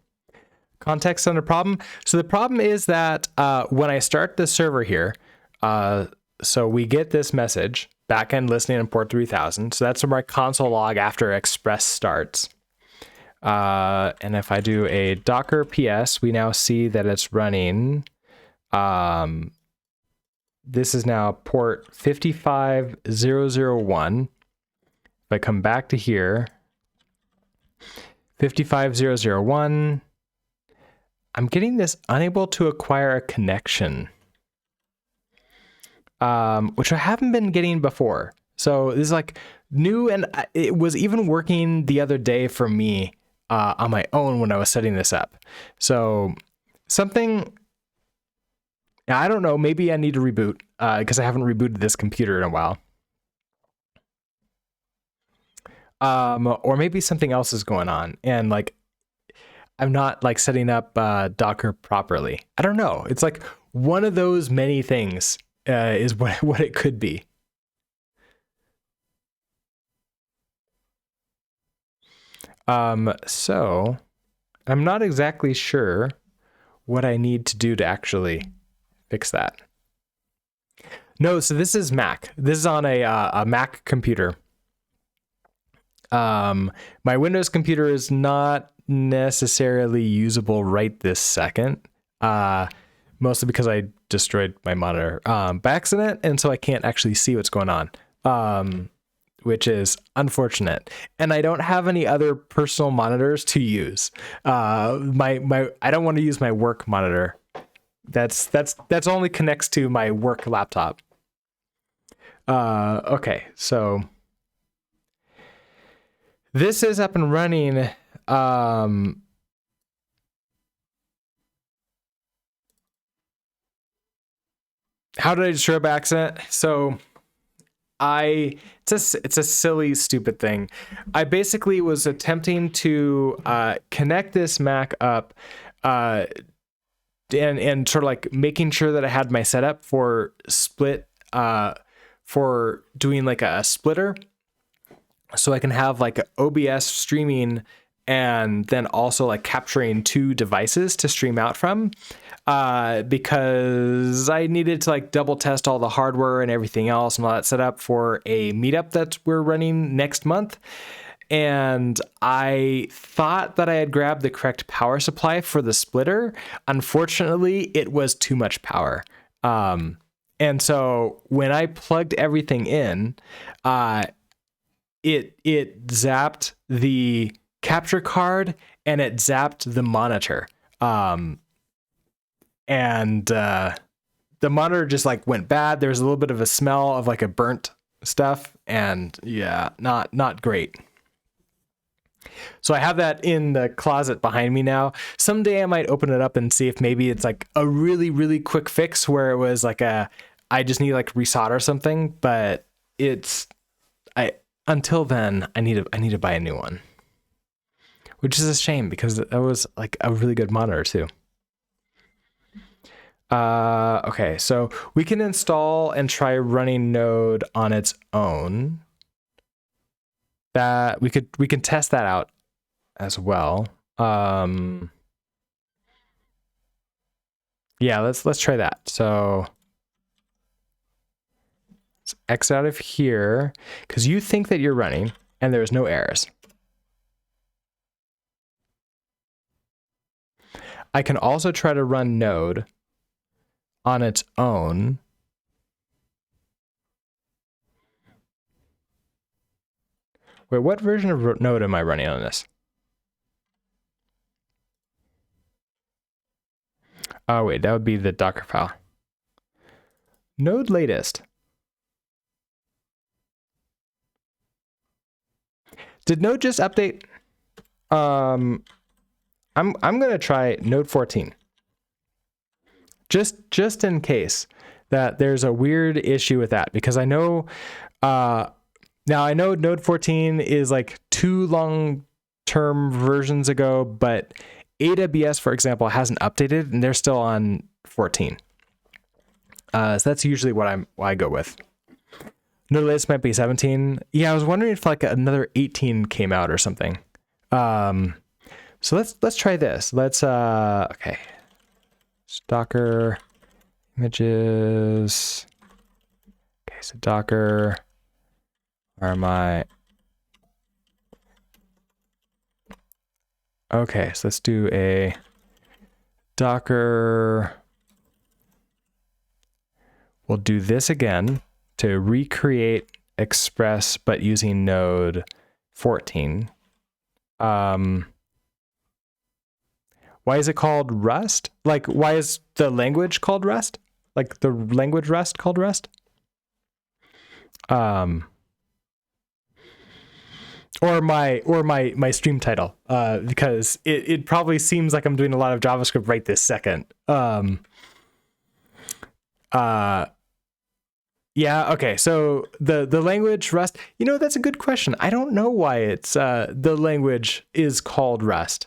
Context on a problem. So the problem is that when I start the server here, so we get this message, backend listening on port 3000. So that's my console log after Express starts. And if I do a docker ps, we now see that it's running. This is now port 55001. If I come back to here, 55001, I'm getting this unable to acquire a connection, which I haven't been getting before. So this is like new, and it was even working the other day for me on my own when I was setting this up. So something, I don't know, maybe I need to reboot because I haven't rebooted this computer in a while. Or maybe something else is going on and like I'm not like setting up Docker properly. I don't know. It's like one of those many things is what it could be. So I'm not exactly sure what I need to do to actually fix that. No, so this is Mac. This is on a Mac computer. My Windows computer is not necessarily usable right this second, mostly because I destroyed my monitor by accident, and so I can't actually see what's going on, which is unfortunate. And I don't have any other personal monitors to use. I don't want to use my work monitor. That's only connects to my work laptop. Okay, so this is up and running. How did I destroy by accident? So it's a silly, stupid thing. I basically was attempting to connect this Mac up and sort of like making sure that I had my setup for split, for doing like a splitter. So I can have like OBS streaming and then also like capturing two devices to stream out from, because I needed to like double test all the hardware and everything else and all that set up for a meetup that we're running next month. And I thought that I had grabbed the correct power supply for the splitter. Unfortunately, it was too much power. And so when I plugged everything in, it zapped the capture card and it zapped the monitor. And the monitor just like went bad. There was a little bit of a smell of like a burnt stuff, and yeah, not great. So I have that in the closet behind me now. Someday I might open it up and see if maybe it's like a really, really quick fix where it was like I just need to like resolder something, but until then I need to buy a new one. Which is a shame because that was like a really good monitor too. Okay, so we can install and try running Node on its own. That we can test that out as well. Yeah, let's try that. So let's X out of here because you think that you're running and there's no errors. I can also try to run Node on its own. Wait, what version of Node am I running on this? Oh, wait, that would be the Docker file. Node latest. Did Node just update? I'm gonna try Node 14. Just in case that there's a weird issue with that, because I know now I know Node 14 is like 2 long-term versions ago, but AWS, for example, hasn't updated and they're still on 14. So that's usually what I go with. Node latest might be 17. Yeah, I was wondering if like another 18 came out or something. So let's try this. Let's okay. Docker images. Okay, so Docker are my. Okay, so let's do a Docker. We'll do this again to recreate Express, but using Node 14. Why is it called Rust? Like, why is the language called Rust? Like the language Rust called Rust? Or my stream title, because it probably seems like I'm doing a lot of JavaScript right this second. Yeah, okay, so the language Rust, that's a good question. I don't know why it's the language is called Rust.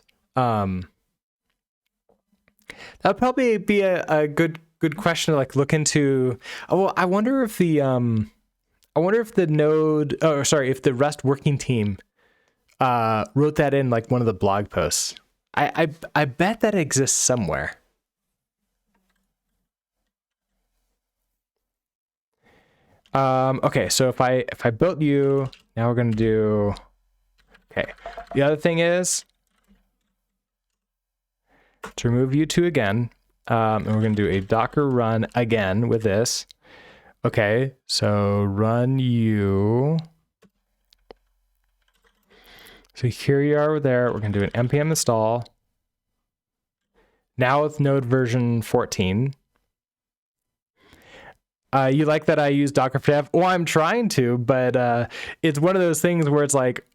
That would probably be a good question to like look into. Well, I wonder if the Node, if the Rust working team wrote that in like one of the blog posts. I bet that exists somewhere. Okay, so if I built Yew, now we're gonna do. Okay, the other thing is to remove Yew2 again, and we're gonna do a Docker run again with this. Okay, so run Yew. So here you are there. We're gonna do an npm install. Now with Node version 14. You like that I use Docker for dev? Well, I'm trying to, but it's one of those things where it's like,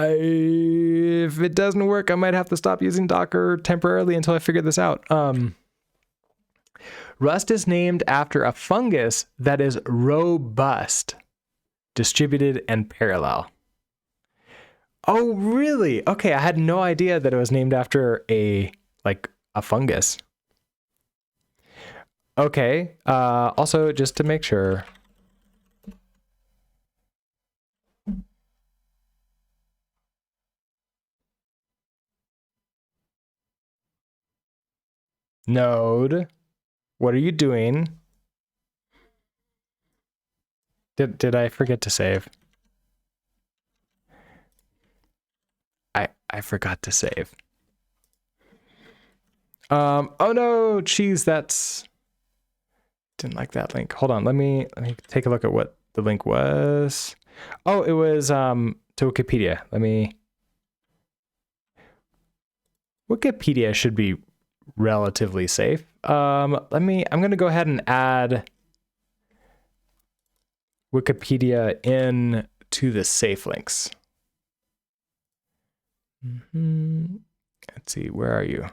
if it doesn't work, I might have to stop using Docker temporarily until I figure this out. Rust is named after a fungus that is robust, distributed, and parallel. Oh, really? Okay, I had no idea that it was named after a fungus. Okay, also just to make sure. Node, what are you doing? Did I forget to save? I forgot to save. Oh no, geez, that's Didn't like that link. Hold on, let me take a look at what the link was. Oh, it was to Wikipedia. Wikipedia should be relatively safe. I'm gonna go ahead and add Wikipedia in to the safe links. Let's see, where are you?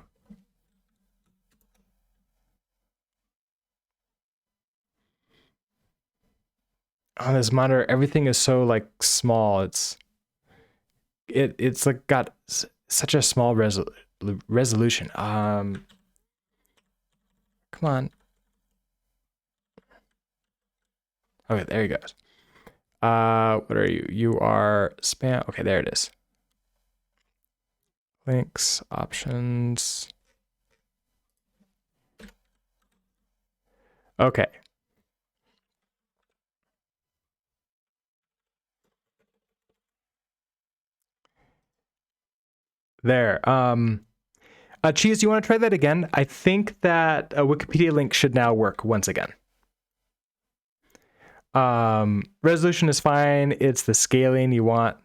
On this monitor, everything is so like small. It's like got such a small resolution. Come on. Okay, there you go. What are you? You are spam. Okay, there it is. Links, options. Okay. There. Cheese, do you want to try that again? I think that a Wikipedia link should now work once again. Resolution is fine. It's the scaling you want.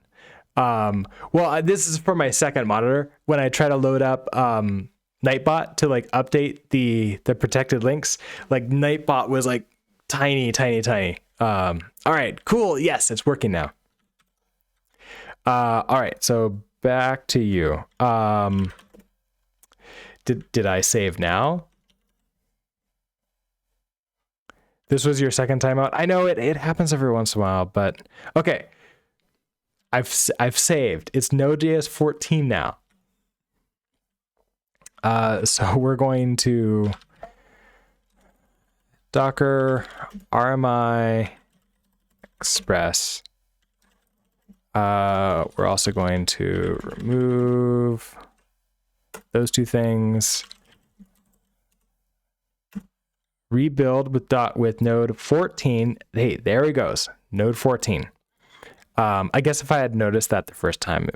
Well, this is for my second monitor. When I try to load up Nightbot to like update the protected links, like Nightbot was like tiny. All right, cool. Yes, it's working now. All right, so back to you. Did I save now? This was your second time out. I know it happens every once in a while, but okay. I've saved. It's Node.js 14 now. So we're going to Docker RMI Express. We're also going to remove those two things. Rebuild with node 14. Hey, there he goes. Node 14. I guess if I had noticed that the first time,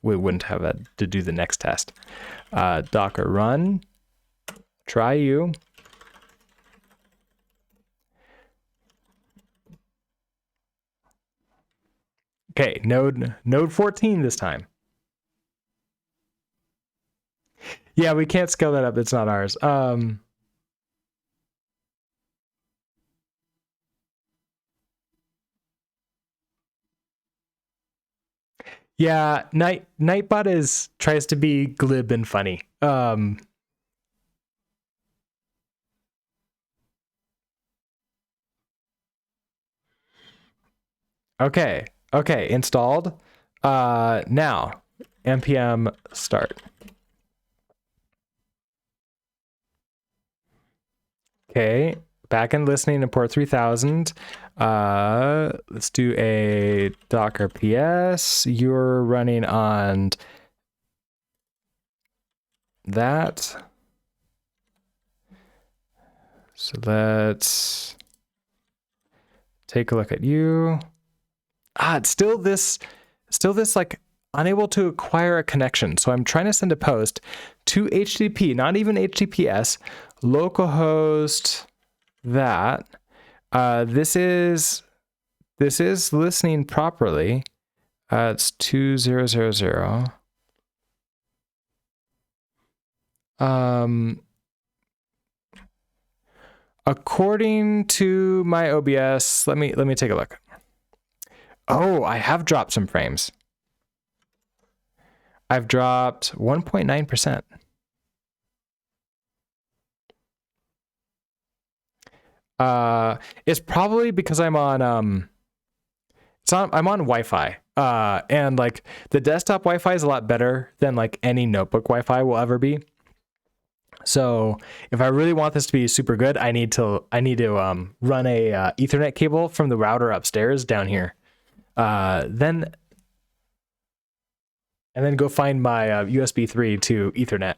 we wouldn't have had to do the next test. Docker run. Try you. Okay, node 14 this time. Yeah, we can't scale that up. It's not ours. Yeah, Nightbot tries to be glib and funny. Okay, installed. Now, npm start. Okay, backend listening to port 3000. Let's do a Docker PS. You're running on that. So let's take a look at you. It's still this like unable to acquire a connection. So I'm trying to send a post to HTTP, not even HTTPS, localhost that. This is listening properly. It's 2000. According to my OBS, let me take a look. Oh, I have dropped some frames. I've dropped 1.9%. It's probably because I'm on I'm on Wi-Fi. And like the desktop Wi-Fi is a lot better than like any notebook Wi-Fi will ever be. So if I really want this to be super good, I need to run a Ethernet cable from the router upstairs down here. Then go find my USB 3 to Ethernet.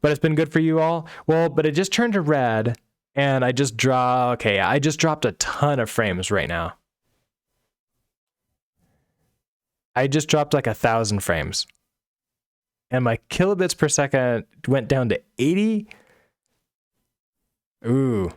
But it's been good for you all. Well, but it just turned to red, and I just dropped a ton of frames right now. I just dropped like 1,000 frames. And my kilobits per second went down to 80. Ooh.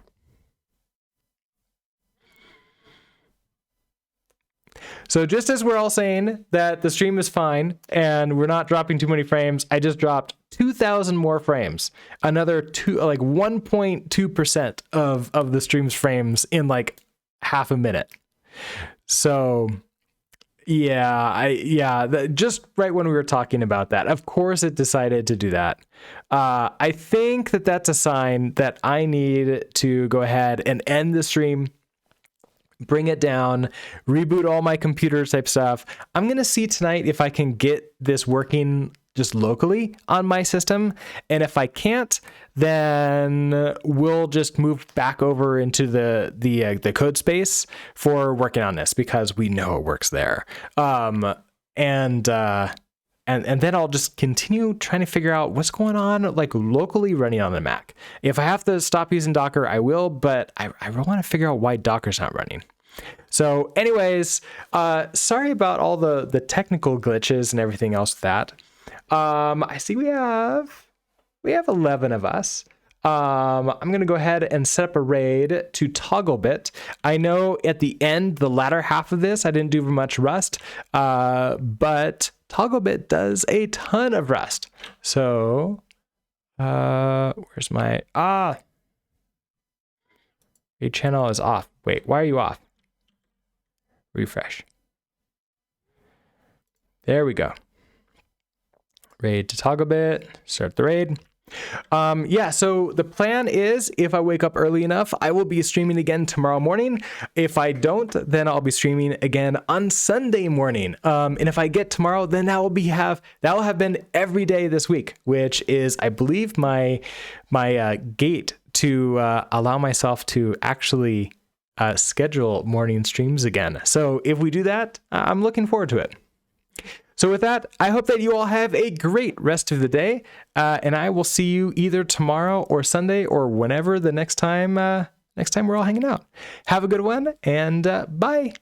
So just as we're all saying that the stream is fine and we're not dropping too many frames, I just dropped 2,000 more frames, another 1.2% of the stream's frames in like half a minute. So yeah, just right when we were talking about that, of course it decided to do that. I think that that's a sign that I need to go ahead and end the stream, bring it down, reboot all my computer type stuff. I'm going to see tonight if I can get this working just locally on my system. And if I can't, then we'll just move back over into the code space for working on this, because we know it works there. And then I'll just continue trying to figure out what's going on, like locally running on the Mac. If I have to stop using Docker, I will, but I really want to figure out why Docker's not running. So anyways, sorry about all the technical glitches and everything else with that. I see we have 11 of us. I'm going to go ahead and set up a raid to Togglebit. I know at the end, the latter half of this, I didn't do much Rust, but Togglebit does a ton of Rust. So, where's my, your channel is off. Wait, why are you off? Refresh. There we go. Raid to Togglebit, start the raid. Yeah, so the plan is, if I wake up early enough, I will be streaming again tomorrow morning. If I don't, then I'll be streaming again on Sunday morning. And if I get tomorrow, then that will have been every day this week, which is, I believe, my gate to allow myself to actually schedule morning streams again. So if we do that, I'm looking forward to it. So with that, I hope that you all have a great rest of the day, and I will see you either tomorrow or Sunday or whenever the next time we're all hanging out. Have a good one, and bye.